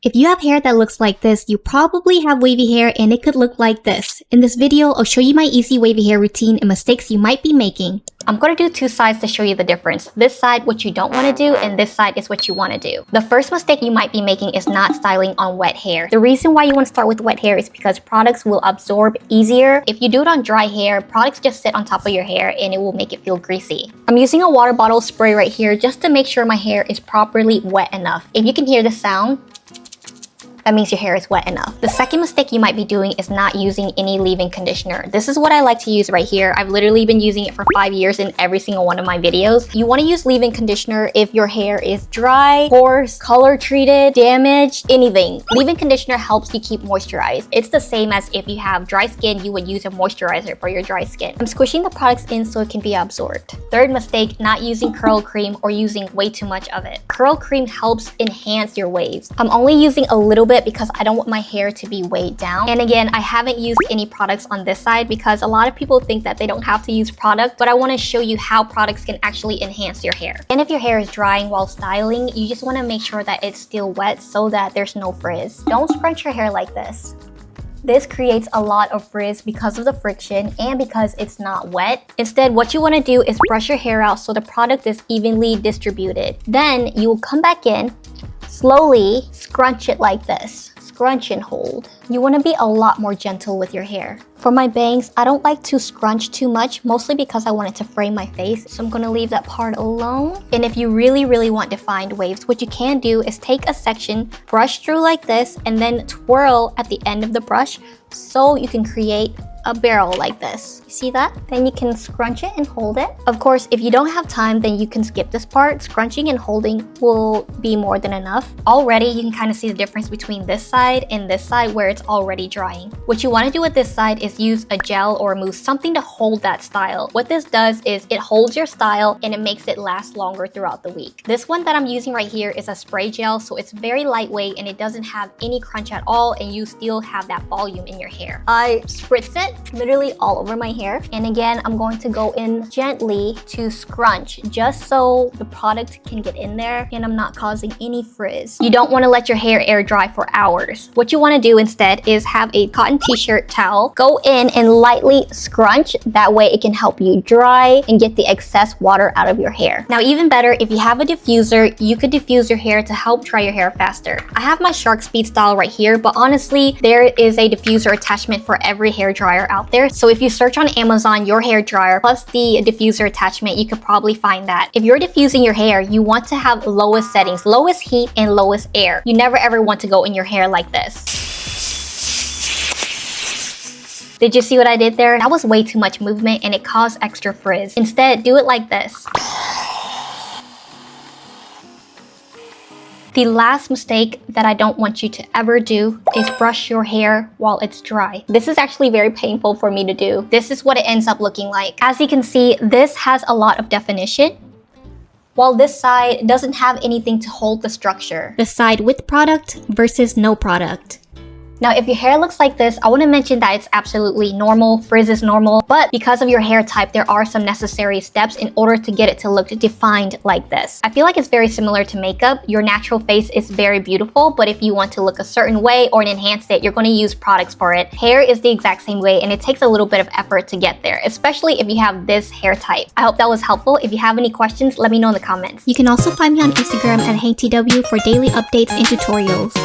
If you have hair that looks like this, you probably have wavy hair and it could look like this. In this video, I'll show you my easy wavy hair routine and mistakes you might be making. I'm going to do two sides to show you the difference. This side, what you don't want to do, and this side is what you want to do. The first mistake you might be making is not styling on wet hair. The reason why you want to start with wet hair is because products will absorb easier. If you do it on dry hair, products just sit on top of your hair and it will make it feel greasy. I'm using a water bottle spray right here just to make sure my hair is properly wet enough. If you can hear the sound, that means your hair is wet enough. The second mistake you might be doing is not using any leave-in conditioner. This is what I like to use right here. I've literally been using it for 5 years in every single one of my videos. You want to use leave-in conditioner if your hair is dry, coarse, color treated, damaged, anything. Leave-in conditioner helps you keep moisturized. It's the same as if you have dry skin, you would use a moisturizer for your dry skin. I'm squishing the products in so it can be absorbed. Third mistake, not using curl cream or using way too much of it. Curl cream helps enhance your waves. I'm only using a little bit because I don't want my hair to be weighed down. And again, I haven't used any products on this side because a lot of people think that they don't have to use product, but I want to show you how products can actually enhance your hair. And if your hair is drying while styling, you just want to make sure that it's still wet so that there's no frizz. Don't scrunch your hair like this. This creates a lot of frizz because of the friction and because it's not wet. Instead, what you want to do is brush your hair out so the product is evenly distributed. Then you will come back in, slowly scrunch it like this. Scrunch and hold. You want to be a lot more gentle with your hair. For my bangs, I don't like to scrunch too much, mostly because I want it to frame my face. So I'm going to leave that part alone. And if you really want defined waves, what you can do is take a section, brush through like this, and then twirl at the end of the brush so you can create a barrel like this. You see that? Then you can scrunch it and hold it. Of course, if you don't have time, then you can skip this part. Scrunching and holding will be more than enough. Already, you can kind of see the difference between this side and this side where it's already drying. What you want to do with this side is use a gel or a mousse, something to hold that style. What this does is it holds your style and it makes it last longer throughout the week. This one that I'm using right here is a spray gel, so it's very lightweight and it doesn't have any crunch at all, and you still have that volume in your hair. I spritz it literally all over my hair, and again, I'm going to go in gently to scrunch just so the product can get in there and I'm not causing any frizz. You don't want to let your hair air dry for hours. What you want to do instead is have a cotton t-shirt towel, go in and lightly scrunch. That way it can help you dry and get the excess water out of your hair. Now, even better, if you have a diffuser, you could diffuse your hair to help dry your hair faster. I have my Shark Speed style right here, but honestly, there is a diffuser attachment for every hair dryer out there. So if you search on Amazon, your hair dryer plus the diffuser attachment, you could probably find that. If you're diffusing your hair, you want to have lowest settings, lowest heat and lowest air. You never ever want to go in your hair like this. Did you see what I did there? That was way too much movement and it caused extra frizz. Instead, do it like this. The last mistake that I don't want you to ever do is brush your hair while it's dry. This is actually very painful for me to do. This is what it ends up looking like. As you can see, this has a lot of definition, while this side doesn't have anything to hold the structure. The side with product versus no product. Now, if your hair looks like this, I want to mention that it's absolutely normal. Frizz is normal, but because of your hair type, there are some necessary steps in order to get it to look defined like this. I feel like it's very similar to makeup. Your natural face is very beautiful, but if you want to look a certain way or enhance it, you're going to use products for it. Hair is the exact same way, and it takes a little bit of effort to get there, especially if you have this hair type. I hope that was helpful. If you have any questions, let me know in the comments. You can also find me on Instagram at HangTW for daily updates and tutorials.